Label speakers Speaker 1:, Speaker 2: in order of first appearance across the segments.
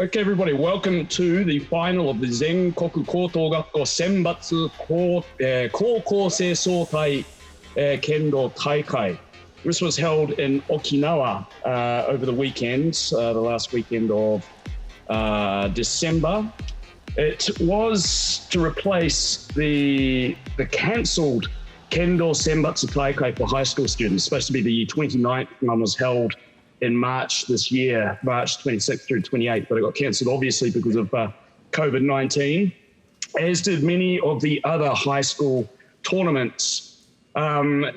Speaker 1: Okay, everybody, welcome to the final of the Zenkoku Koto Gakko Senbatsu Koukosei Sotai Kendo Taikai. This was held in Okinawa over the weekend, the last weekend of December. It was to replace the cancelled Kendo Senbatsu Taikai for high school students. It's supposed to be the 29th one, was held in March this year, March 26th through 28th, but it got cancelled obviously because of COVID-19, as did many of the other high school tournaments.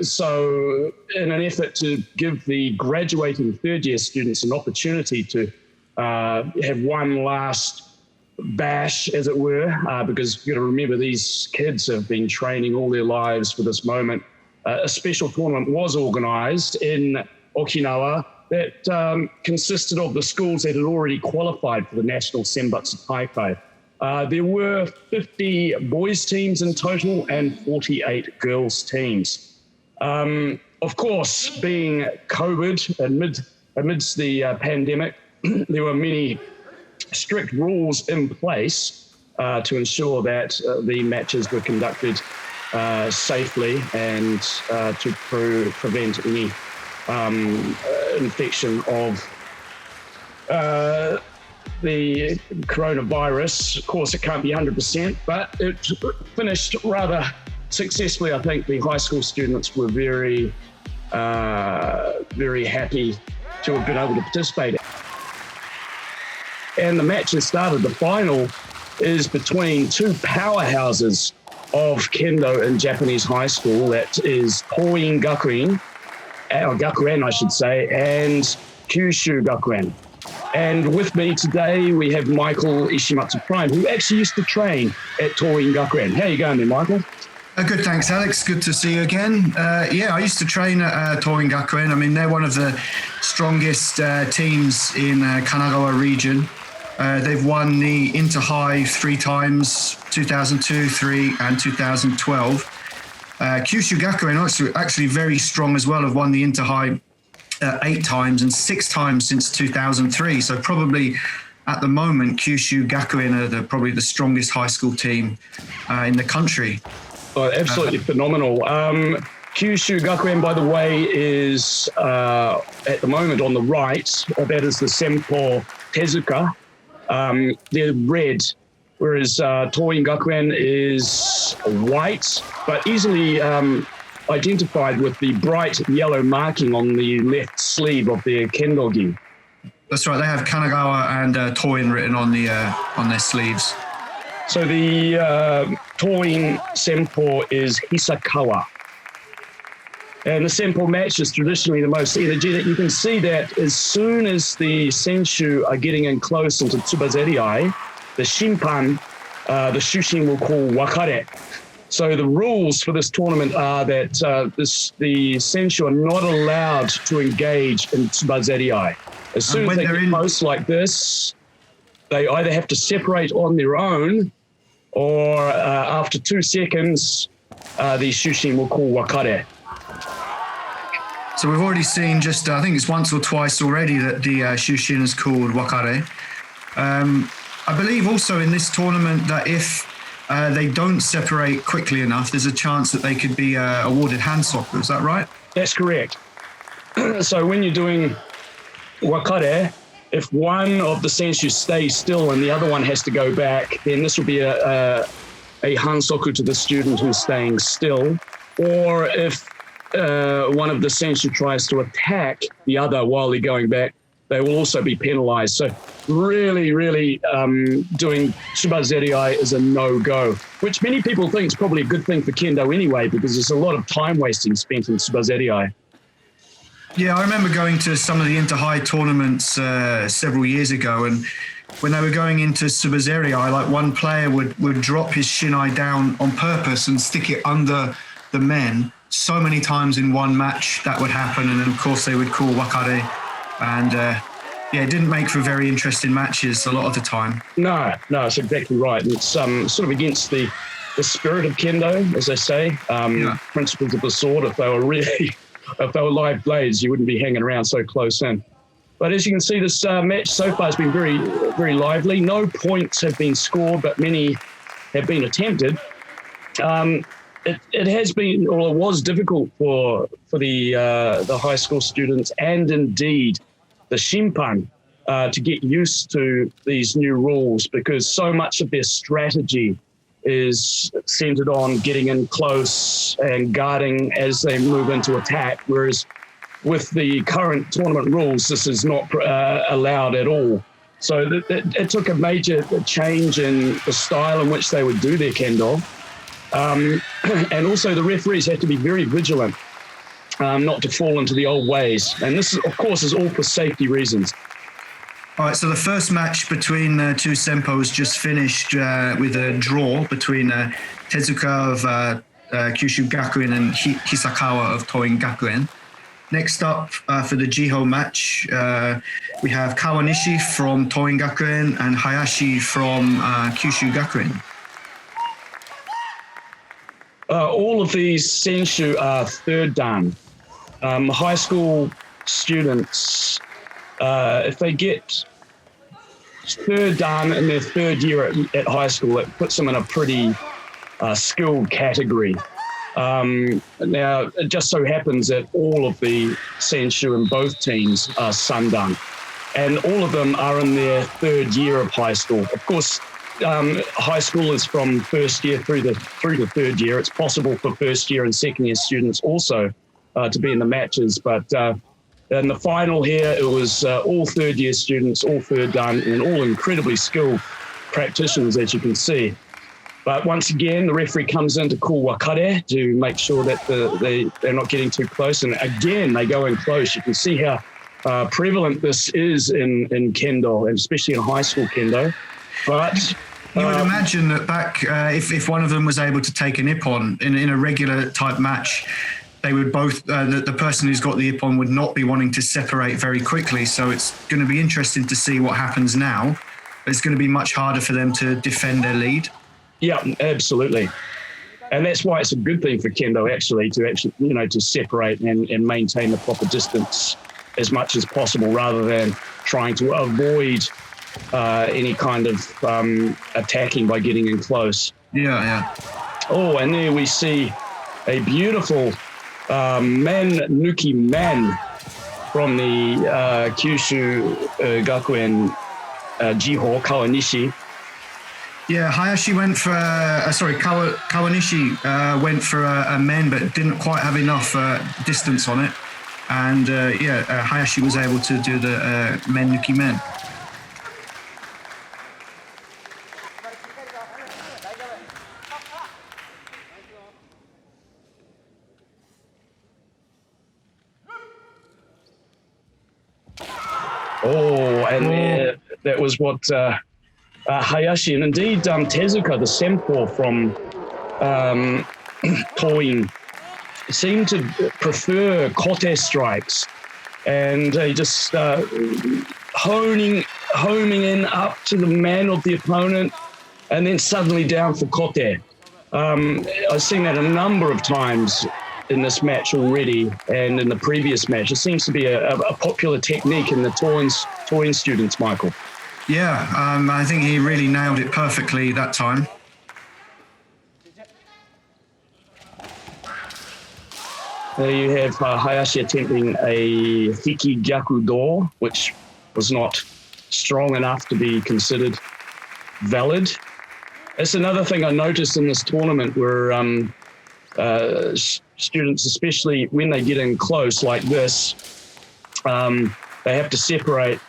Speaker 1: So in an effort to give the graduating third year students an opportunity to have one last bash, as it were, because you've got to remember these kids have been training all their lives for this moment. A special tournament was organised in Okinawa that consisted of the schools that had already qualified for the National Senbatsu Taikai. There were 50 boys teams in total and 48 girls teams. Of course, being COVID amidst the pandemic, there were many strict rules in place to ensure that the matches were conducted safely and to prevent any infection of the coronavirus. Of course, it can't be 100%, but it finished rather successfully. I think the high school students were very, very happy to have been able to participate. And the match has started. The final is between two powerhouses of kendo in Japanese high school. That is Toin Gakuen, or Gakuen, I should say, and Kyushu Gakuen. And with me today, we have Michael Ishimatsu-Prime, who actually used to train at Toin Gakuen. How are you going there, Michael?
Speaker 2: Good, thanks, Alex. Good to see you again. I used to train at Toin Gakuen. I mean, they're one of the strongest teams in Kanagawa region. They've won the Inter-High 3 times, 2002, 3, and 2012. Kyushu Gakuen actually very strong as well, have won the Inter-High 8 times and 6 times since 2003. So probably at the moment, Kyushu Gakuen are probably the strongest high school team in the country.
Speaker 1: Oh, absolutely phenomenal. Kyushu Gakuen, by the way, is at the moment on the right. That is the Senpo Tezuka. They're red, whereas Toin Gakuen is white, but easily identified with the bright yellow marking on the left sleeve of their kendo gi.
Speaker 2: That's right. They have Kanagawa and Toin written on their sleeves.
Speaker 1: So the Toin Senpo is Hisakawa. And the Senpo match is traditionally the most energetic. You can see that as soon as the Senshu are getting in close into Tsubazeri, the Shimpan, the Shushin will call Wakare. So the rules for this tournament are that the Senshu are not allowed to engage in Tsubazeri. As soon as they get close like this, they either have to separate on their own, or after 2 seconds, the Shushin will call Wakare.
Speaker 2: So we've already seen I think it's once or twice already that the Shushin is called Wakare. I believe also in this tournament that if they don't separate quickly enough, there's a chance that they could be awarded handsoku. Is that right?
Speaker 1: That's correct. So when you're doing Wakare, if one of the Senshu stays still and the other one has to go back, then this will be a hansoku to the student who's staying still. Or if one of the Senshu tries to attack the other while they're going back, they will also be penalized. So really, really doing Tsubazeri is a no-go, which many people think is probably a good thing for kendo anyway, because there's a lot of time wasting spent in Tsubazeri.
Speaker 2: Yeah, I remember going to some of the Inter-High tournaments several years ago, and when they were going into Tsubazeri, like one player would drop his shinai down on purpose and stick it under the men. So many times in one match that would happen, and then of course they would call Wakare, and it didn't make for very interesting matches a lot of the time. No, it's exactly right. It's sort of against the spirit of kendo, as they say, principles of the sword. If they were live blades, you wouldn't be hanging around so close in.
Speaker 1: But as you can see, this match so far has been very, very lively. No points have been scored, but many have been attempted. It has been, or it was difficult for the high school students and indeed the shimpan to get used to these new rules, because so much of their strategy is centered on getting in close and guarding as they move into attack, whereas with the current tournament rules, this is not allowed at all. So it took a major change in the style in which they would do their kendo. And also the referees have to be very vigilant not to fall into the old ways. And this, of course, is all for safety reasons.
Speaker 2: All right, so the first match between two Senpos just finished with a draw between Tezuka of Kyushu Gakuen and Hisakawa of Toin Gakuen. Next up for the Jiho match, we have Kawanishi from Toin Gakuen and Hayashi from Kyushu Gakuen.
Speaker 1: All of these senshu are third dan. High school students, if they get third dan in their third year at high school, it puts them in a pretty skilled category. Now, it just so happens that all of the senshu in both teams are sandan, and all of them are in their third year of high school. Of course, high school is from first year through to third year. It's possible for first year and second year students also to be in the matches, but in the final here, it was all third year students, all third dan, and all incredibly skilled practitioners, as you can see. But once again, the referee comes in to call wakare to make sure that they're not getting too close. And again, they go in close. You can see how prevalent this is in kendo, and especially in high school kendo. But
Speaker 2: you would imagine that back, if one of them was able to take an ippon in a regular type match, they would both, the person who's got the ippon would not be wanting to separate very quickly. So it's going to be interesting to see what happens now. It's going to be much harder for them to defend their lead.
Speaker 1: Yeah, absolutely. And that's why it's a good thing for kendo to separate and maintain the proper distance as much as possible, rather than trying to avoid any kind of attacking by getting in close.
Speaker 2: Yeah.
Speaker 1: Oh, and there we see a beautiful nuki man from the Kyushu Gakuen Jiho, Kawanishi.
Speaker 2: Yeah, Hayashi went for, Kawanishi went for a men, but didn't quite have enough distance on it. And Hayashi was able to do the men nuki men.
Speaker 1: Oh, and that was what Hayashi, and indeed Tezuka, the Senpo from Toin, seemed to prefer kote strikes, and just homing in up to the man of the opponent, and then suddenly down for kote. I've seen that a number of times in this match already, and in the previous match. It seems to be a popular technique in the Toin students, Michael.
Speaker 2: Yeah, I think he really nailed it perfectly that time.
Speaker 1: There you have Hayashi attempting a hiki gyaku do, which was not strong enough to be considered valid. That's another thing I noticed in this tournament, where students, especially when they get in close like this, they have to separate.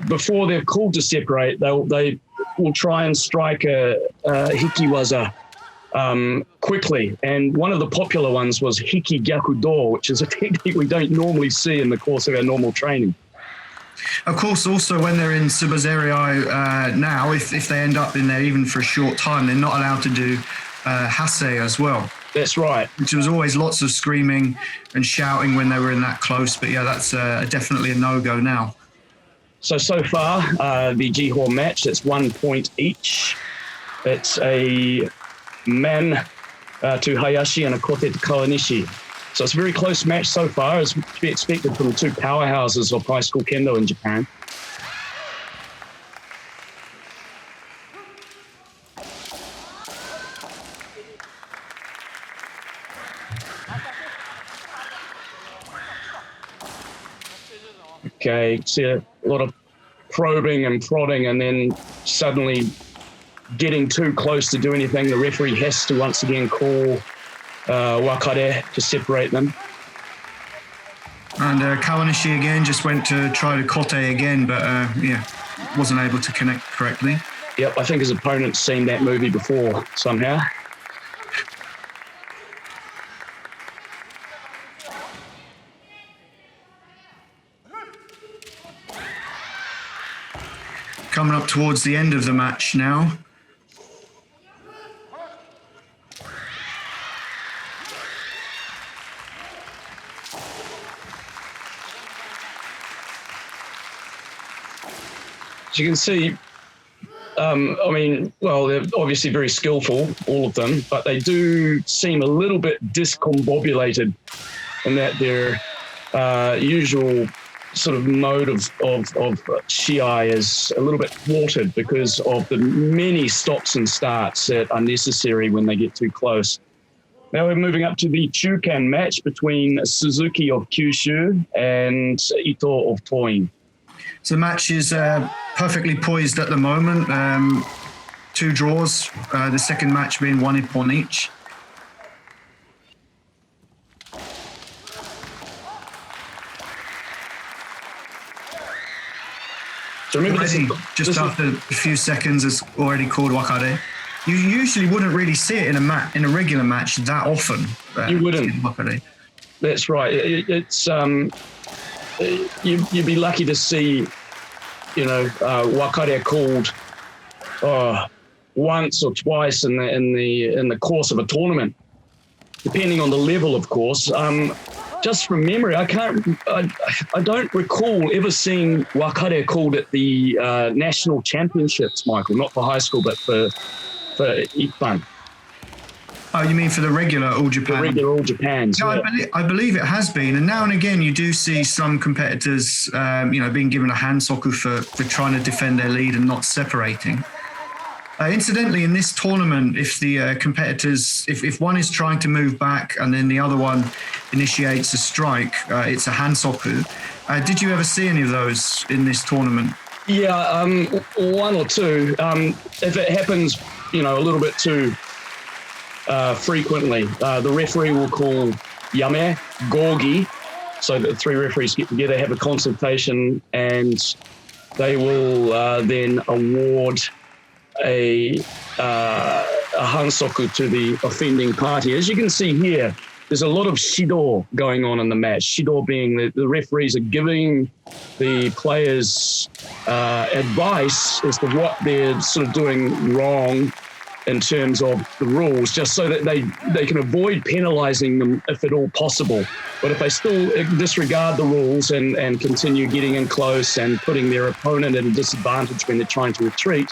Speaker 1: Before they're called to separate, they will try and strike a hikiwaza quickly. And one of the popular ones was hiki gyaku do, which is a technique we don't normally see in the course of our normal training.
Speaker 2: Of course, also when they're in Subazeri now, if they end up in there even for a short time, they're not allowed to do hase as well.
Speaker 1: That's right.
Speaker 2: Which was always lots of screaming and shouting when they were in that close. But yeah, that's definitely a no-go now.
Speaker 1: So far, the Jiho match, it's 1 point each. It's a man to Hayashi and a kote to Kawanishi. So it's a very close match so far, as to be expected from the two powerhouses of high school kendo in Japan. Okay, see a lot of probing and prodding, and then suddenly getting too close to do anything. The referee has to once again call wakare to separate them.
Speaker 2: And Kawanishi again just went to try to kote again, but wasn't able to connect correctly.
Speaker 1: Yep, I think his opponent's seen that movie before somehow.
Speaker 2: Coming up towards the end of the match now.
Speaker 1: As you can see, they're obviously very skillful, all of them, but they do seem a little bit discombobulated in that their usual sort of mode of shiai is a little bit thwarted because of the many stops and starts that are necessary when they get too close. Now we're moving up to the Chuken match between Suzuki of Kyushu and Ito of Toin.
Speaker 2: So the match is perfectly poised at the moment. 2 draws, the second match being 1 ippon each.
Speaker 1: So remember
Speaker 2: just after a few seconds, it's already called wakare. You usually wouldn't really see it in a regular match that often.
Speaker 1: You wouldn't.
Speaker 2: Wakare.
Speaker 1: That's right. It's you'd be lucky to see, wakare called once or twice in the course of a tournament, depending on the level, of course. Just from memory, I don't recall ever seeing wakare called at the national championships, Michael. Not for high school, but for Ippan.
Speaker 2: Oh, you mean for the regular All Japan?
Speaker 1: The regular All Japans.
Speaker 2: No,
Speaker 1: yeah.
Speaker 2: I believe it has been, and now and again you do see some competitors, being given a handsoku for trying to defend their lead and not separating. Incidentally, in this tournament, if the competitors, if one is trying to move back and then the other one initiates a strike, it's a handsoku. Did you ever see any of those in this tournament?
Speaker 1: Yeah, 1 or 2. If it happens, a little bit too frequently, the referee will call yame, gogi, so that the 3 referees get together, have a consultation, and they will then award a hansoku to the offending party. As you can see here, there's a lot of shido going on in the match. Shido being the referees are giving the players advice as to what they're sort of doing wrong in terms of the rules, just so that they can avoid penalizing them if at all possible. But if they still disregard the rules and continue getting in close and putting their opponent at a disadvantage when they're trying to retreat,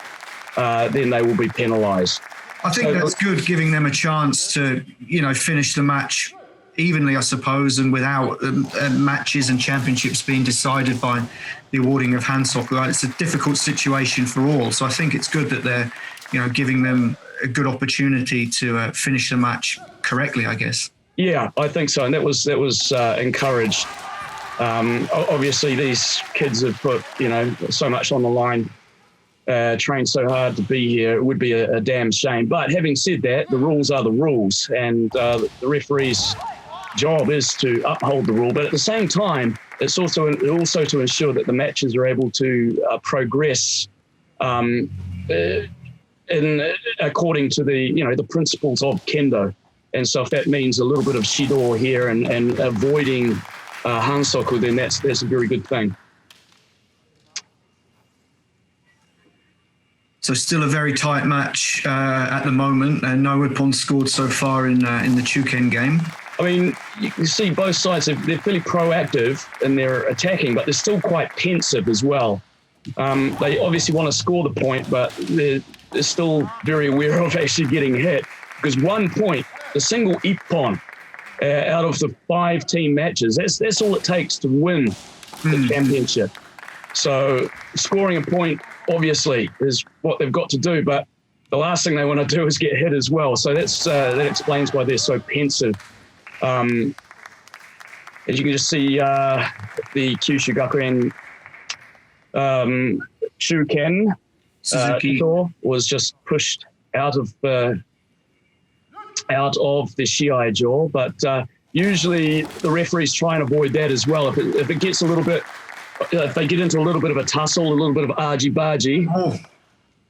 Speaker 1: then they will be penalised.
Speaker 2: I think that's good, giving them a chance to, finish the match evenly, I suppose, and without matches and championships being decided by the awarding of handsoku. It's a difficult situation for all, so I think it's good that they're, giving them a good opportunity to finish the match correctly, I guess. Yeah,
Speaker 1: I think so, and that was encouraged. Obviously, these kids have put, so much on the line. Trained so hard to be here, it would be a damn shame. But having said that, the rules are the rules, and the referee's job is to uphold the rule. But at the same time, it's also to ensure that the matches are able to progress according to the principles of kendo. And so if that means a little bit of shido here and avoiding hansoku, then that's a very good thing.
Speaker 2: So still a very tight match at the moment, and no ippon scored so far in the Chuken game.
Speaker 1: I mean, you can see both sides, they're fairly proactive in their attacking, but they're still quite pensive as well. They obviously want to score the point, but they're still very aware of actually getting hit, because 1 point, the single ippon, out of the 5 team matches. That's all it takes to win the championship. So scoring a point, obviously, is what they've got to do, but the last thing they want to do is get hit as well. So that explains why they're so pensive. As you can just see, the Kyushu Gakuen Chuken was just pushed out of the shiaijo, but usually the referees try and avoid that as well. If it gets a little bit, if they get into a little bit of a tussle, a little bit of argy-bargy,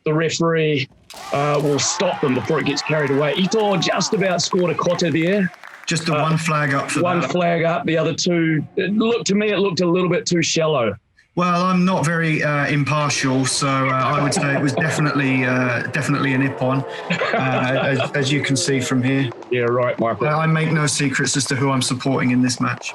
Speaker 1: the referee will stop them before it gets carried away. Ito just about scored a kote there.
Speaker 2: Just the one flag up for
Speaker 1: one flag up. The other two, it looked a little bit too shallow.
Speaker 2: Well, I'm not very impartial, so I would say it was definitely an ippon, as you can see from here.
Speaker 1: Yeah, right, Michael.
Speaker 2: I make no secrets as to who I'm supporting in this match.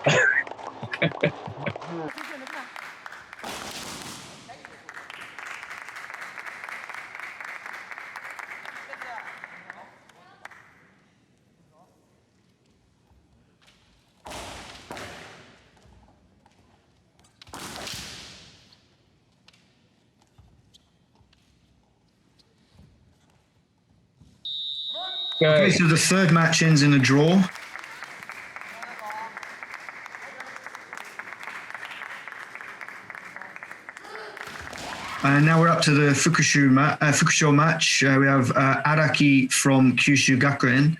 Speaker 2: Okay, so the third match ends in a draw. And now we're up to the Fukusho match. We have Araki from Kyushu Gakuen,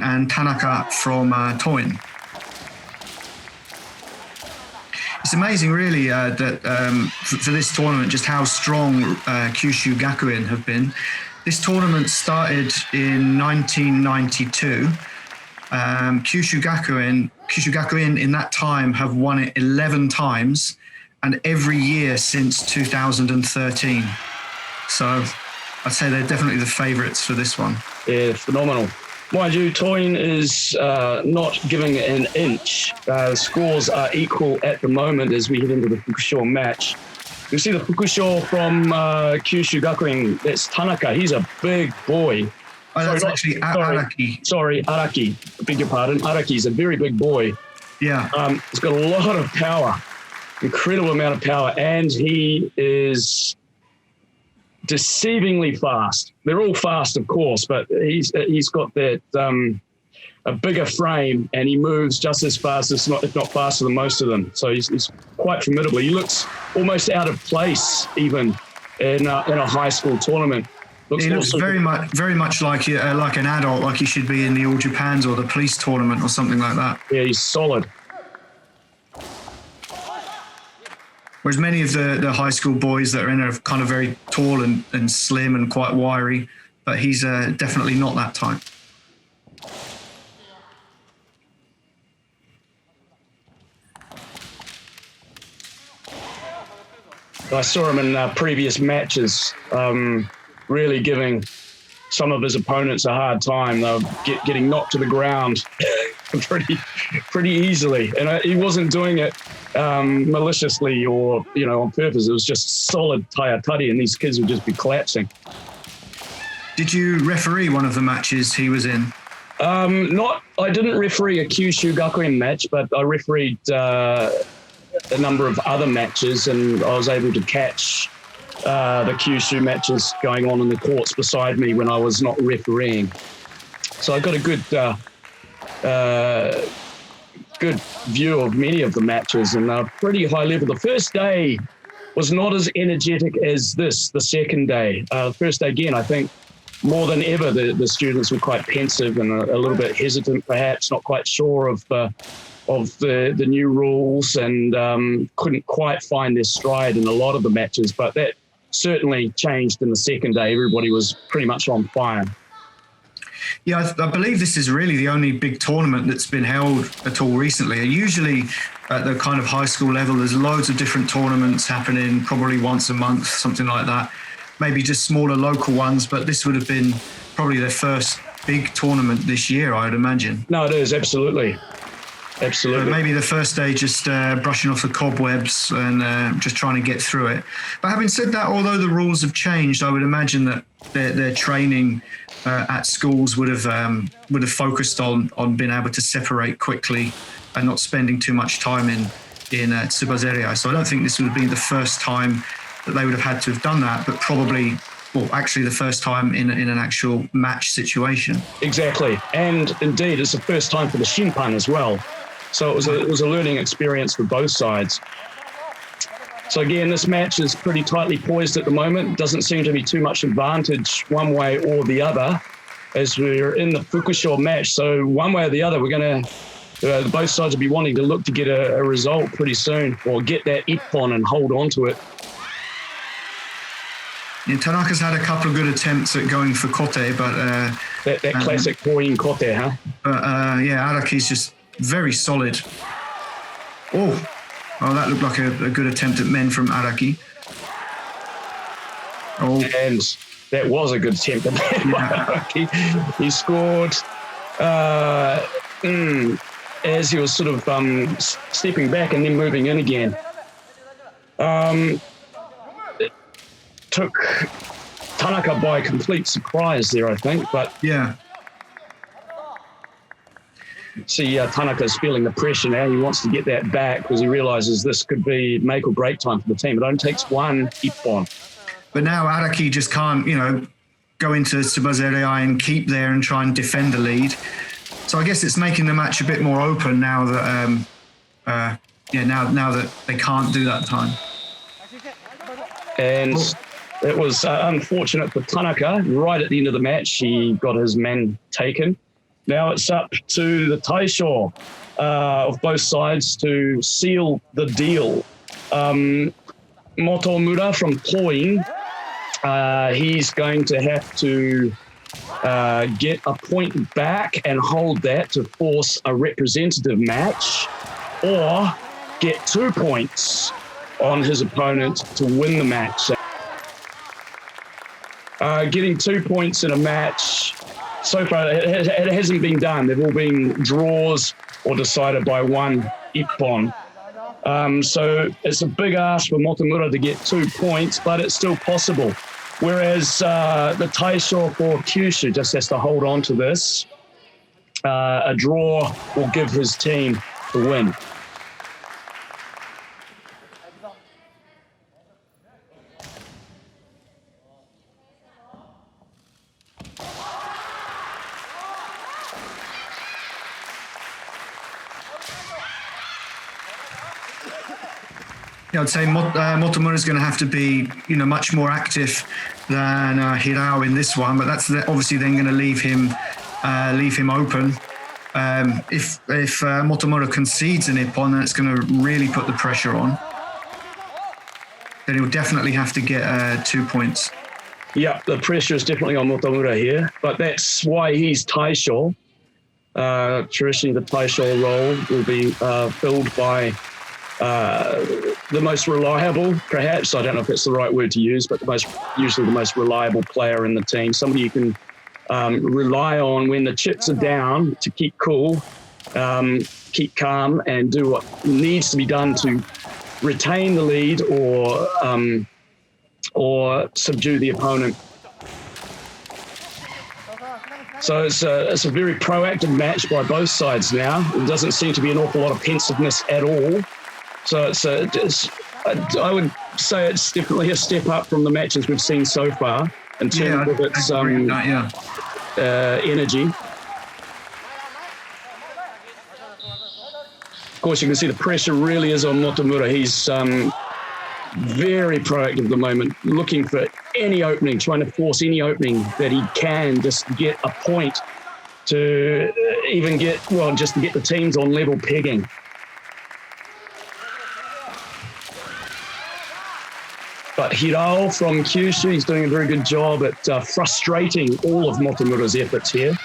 Speaker 2: and Tanaka from Toin. It's amazing, really, that for this tournament, just how strong Kyushu Gakuen have been. This tournament started in 1992. Kyushu Gakuen in that time have won it 11 times, and every year since 2013. So I'd say they're definitely the favourites for this one.
Speaker 1: Yeah, phenomenal. Mind you, Toin is not giving an inch. Scores are equal at the moment as we head into the Fukusho match. You see the Fukusho from Kyushu Gakuen, that's Tanaka. He's a big boy.
Speaker 2: That's actually Araki.
Speaker 1: Sorry, Araki. I beg your pardon. Araki's a very big boy.
Speaker 2: Yeah.
Speaker 1: He's got a lot of power, incredible amount of power, and he is deceivingly fast. They're all fast, of course, but he's got that a bigger frame, and he moves just as fast, if not faster than most of them. So he's quite formidable. He looks almost out of place even in a high school tournament.
Speaker 2: He looks very much like an adult, like he should be in the All Japans or the police tournament or something like that.
Speaker 1: Yeah, he's solid.
Speaker 2: Whereas many of the high school boys that are in are kind of very tall and slim and quite wiry, but he's definitely not that type.
Speaker 1: I saw him in previous matches, really giving some of his opponents a hard time. They were getting knocked to the ground pretty easily, and he wasn't doing it maliciously or on purpose. It was just solid taiatari, and these kids would just be collapsing.
Speaker 2: Did you referee one of the matches he was in?
Speaker 1: I didn't referee a Kyushu Gakuen match, but I refereed a number of other matches, and I was able to catch the Kyushu matches going on in the courts beside me when I was not refereeing. So I got a good view of many of the matches, and pretty high level. The first day was not as energetic as the second day. The first day, again, I think more than ever, the students were quite pensive and a little bit hesitant, perhaps, not quite sure of the new rules, and couldn't quite find their stride in a lot of the matches. But that certainly changed in the second day. Everybody was pretty much on fire.
Speaker 2: Yeah, I believe this is really the only big tournament that's been held at all recently. Usually at the kind of high school level, there's loads of different tournaments happening, probably once a month, something like that. Maybe just smaller local ones, but this would have been probably their first big tournament this year, I would imagine.
Speaker 1: No, it is, absolutely. Absolutely.
Speaker 2: So maybe the first day just brushing off the cobwebs and just trying to get through it. But having said that, although the rules have changed, I would imagine that their training at schools would have focused on being able to separate quickly and not spending too much time in Tsubazerei. So I don't think this would be the first time that they would have had to have done that, but probably, well, actually the first time in an actual match situation.
Speaker 1: Exactly. And indeed, it's the first time for the Shinpan as well. So it was a learning experience for both sides. So again, this match is pretty tightly poised at the moment. Doesn't seem to be too much advantage one way or the other as we're in the Fukusho match. So one way or the other, we're going to, both sides will be wanting to look to get a result pretty soon or get that ippon and hold on to it.
Speaker 2: Yeah, Tanaka's had a couple of good attempts at going for kote, but...
Speaker 1: that classic point kote, huh?
Speaker 2: But yeah, Araki's just very solid. Oh, that looked like a good attempt at men from Araki. Oh.
Speaker 1: And that was a good attempt at men by Araki. He scored as he was sort of stepping back and then moving in again. It took Tanaka by complete surprise there, I think, but...
Speaker 2: Yeah.
Speaker 1: See, Tanaka's feeling the pressure now. He wants to get that back because he realizes this could be make or break time for the team. It only takes one ippon.
Speaker 2: But now Araki just can't, go into Tsubazerei and keep there and try and defend the lead. So I guess it's making the match a bit more open now that, now that they can't do that time.
Speaker 1: And it was unfortunate for Tanaka. Right at the end of the match, he got his man taken. Now it's up to the Taisho of both sides to seal the deal. Motomura from Toin, he's going to have to get a point back and hold that to force a representative match, or get 2 points on his opponent to win the match. Getting 2 points in a match, so far it hasn't been done. They've all been draws or decided by one ippon. So it's a big ask for Motomura to get 2 points, but it's still possible. Whereas the Taisho for Kyushu just has to hold on to this. A draw will give his team the win.
Speaker 2: I'd say Motomura is going to have to be, much more active than Hirao in this one, but that's obviously then going to leave him open. If Motomura concedes an ippon, then it's going to really put the pressure on. Then he'll definitely have to get 2 points.
Speaker 1: Yeah, the pressure is definitely on Motomura here, but that's why he's Taisho. Traditionally, the Taisho role will be filled by the most reliable, perhaps, I don't know if that's the right word to use, but usually the most reliable player in the team, somebody you can rely on when the chips are down to keep cool, keep calm, and do what needs to be done to retain the lead or subdue the opponent. So it's a very proactive match by both sides now. There doesn't seem to be an awful lot of pensiveness at all. So I would say it's definitely a step up from the matches we've seen so far in terms of its energy. Of course, you can see the pressure really is on Motomura. He's very proactive at the moment, looking for any opening, trying to force any opening that he can, just get a point to even just to get the teams on level pegging. But Hirao from Kyushu, he's doing a very good job at frustrating all of Motomura's efforts here.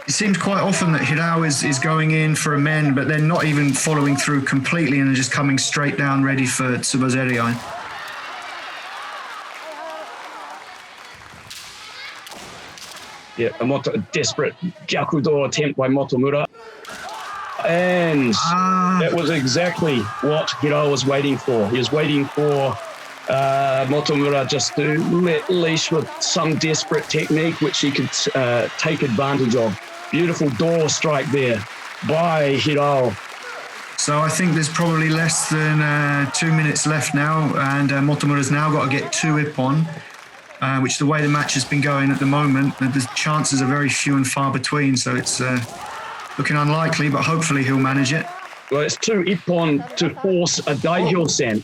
Speaker 2: It seems quite often that Hirao is going in for a men, but then not even following through completely and just coming straight down ready for Tsubazerei.
Speaker 1: Yeah, a desperate Gyakudo attempt by Motomura. And that was exactly what Hiro was waiting for. He was waiting for Motomura just to let leash with some desperate technique which he could take advantage of. Beautiful door strike there by Hiro.
Speaker 2: So I think there's probably less than 2 minutes left now, and Motomura's now got to get 2 ippon, which the way the match has been going at the moment, the chances are very few and far between, so it's looking unlikely, but hopefully he'll manage it.
Speaker 1: Well, it's 2 ippon to force a daihyo-sen.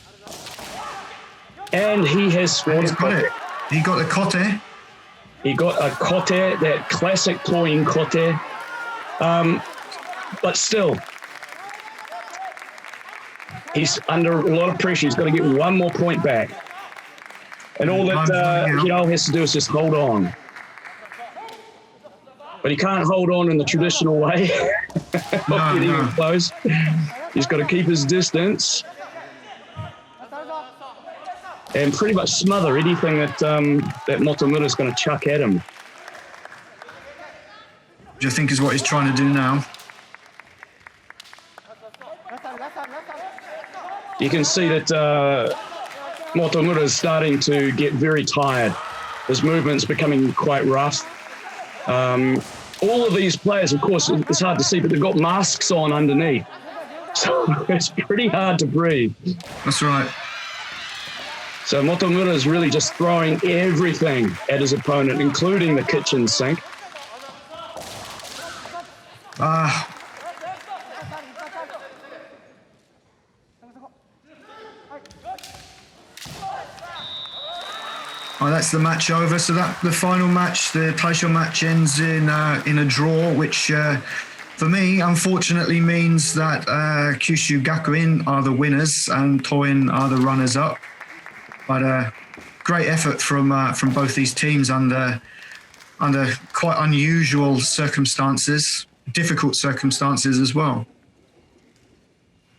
Speaker 1: And he has scored.
Speaker 2: He's got it. He got the kote.
Speaker 1: He got a kote, that classic toying kote. But still, he's under a lot of pressure. He's got to get 1 more point back. And all that Hiro has to do is just hold on. But he can't hold on in the traditional way of getting close. He's got to keep his distance and pretty much smother anything that Motomura's going to chuck at him.
Speaker 2: Which I think is what he's trying to do now.
Speaker 1: You can see that Motomura is starting to get very tired. His movement's becoming quite rough. All of these players, of course, it's hard to see, but they've got masks on underneath. So it's pretty hard to breathe.
Speaker 2: That's right.
Speaker 1: So Motomura is really just throwing everything at his opponent, including the kitchen sink.
Speaker 2: That's the match over. So that the final match, the Taisho match, ends in a draw, which for me, unfortunately, means that Kyushu Gakuin are the winners and Toin are the runners-up. But great effort from both these teams under quite unusual circumstances, difficult circumstances as well.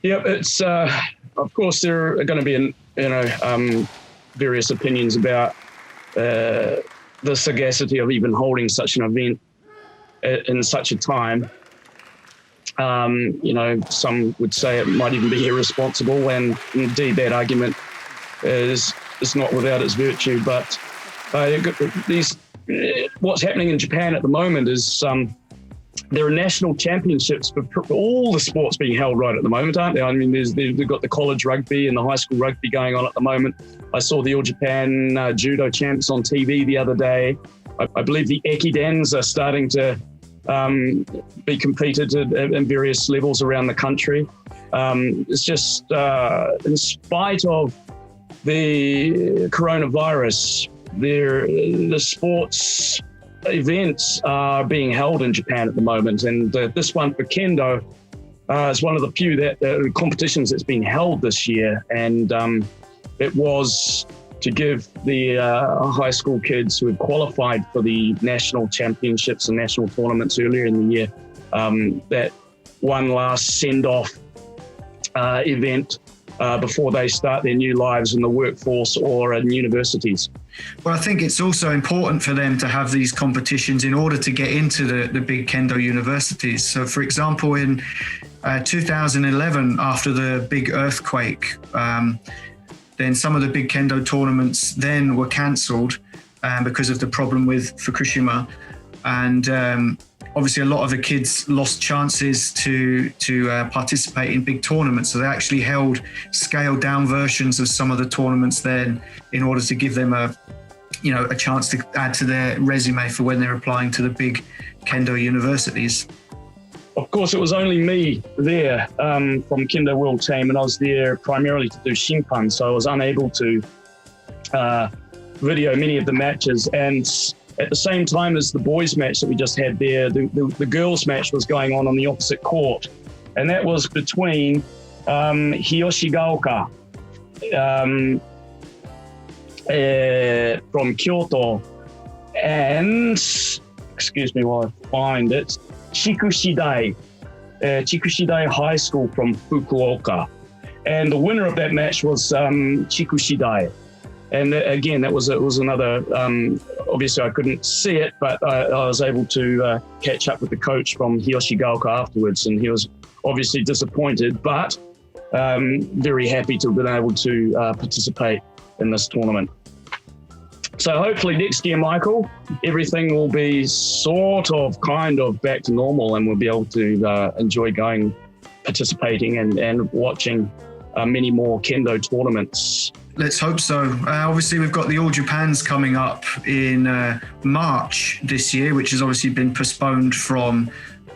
Speaker 1: Yep, it's of course there are going to be various opinions about the sagacity of even holding such an event in such a time. Some would say it might even be irresponsible, and indeed that argument is not without its virtue. But what's happening in Japan at the moment is there are national championships for all the sports being held right at the moment, aren't there? I mean, they've got the college rugby and the high school rugby going on at the moment. I saw the All Japan judo champs on TV the other day. I believe the ekidens are starting to be competed in various levels around the country. It's just, in spite of the coronavirus, the sports events are being held in Japan at the moment, and this one for Kendo is one of the few competitions that's been held this year, and it was to give the high school kids who had qualified for the national championships and national tournaments earlier in the year that one last send-off event before they start their new lives in the workforce or in universities.
Speaker 2: Well, I think it's also important for them to have these competitions in order to get into the big kendo universities. So, for example, in 2011, after the big earthquake, then some of the big kendo tournaments then were cancelled because of the problem with Fukushima. And obviously a lot of the kids lost chances to participate in big tournaments. So they actually held scaled down versions of some of the tournaments then in order to give them a chance to add to their resume for when they're applying to the big kendo universities.
Speaker 1: Of course, it was only me there from Kendo World team, and I was there primarily to do Shinpan, so I was unable to video many of the matches. And at the same time as the boys' match that we just had there, the girls' match was going on the opposite court, and that was between Hiyoshigaoka from Kyoto and, excuse me while I find it, Chikushidai High School from Fukuoka. And the winner of that match was Chikushidai. And again, it was another. Obviously, I couldn't see it, but I was able to catch up with the coach from Hiyoshigawaka afterwards, and he was obviously disappointed, but very happy to have been able to participate in this tournament. So hopefully next year, Michael, everything will be kind of back to normal, and we'll be able to enjoy participating and watching many more kendo tournaments.
Speaker 2: Let's hope so. Obviously, we've got the All Japans coming up in March this year, which has obviously been postponed from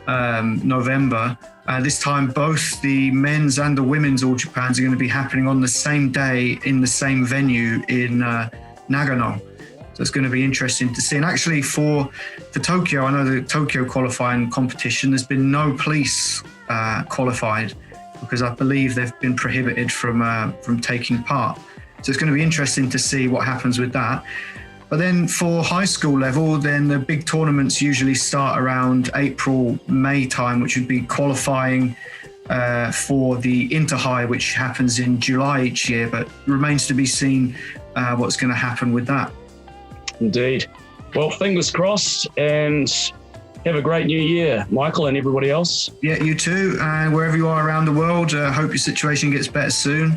Speaker 2: November. This time, both the men's and the women's All Japans are going to be happening on the same day in the same venue in Nagano. So it's going to be interesting to see. And actually for Tokyo, I know the Tokyo qualifying competition, there's been no police qualified because I believe they've been prohibited from taking part. So it's going to be interesting to see what happens with that. But then for high school level, then the big tournaments usually start around April, May time, which would be qualifying for the Inter-High, which happens in July each year, but remains to be seen what's going to happen with that.
Speaker 1: Indeed. Well, fingers crossed, and have a great new year, Michael, and everybody else.
Speaker 2: Yeah, you too. And wherever you are around the world, hope your situation gets better soon.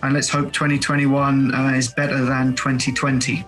Speaker 2: And let's hope 2021 is better than 2020.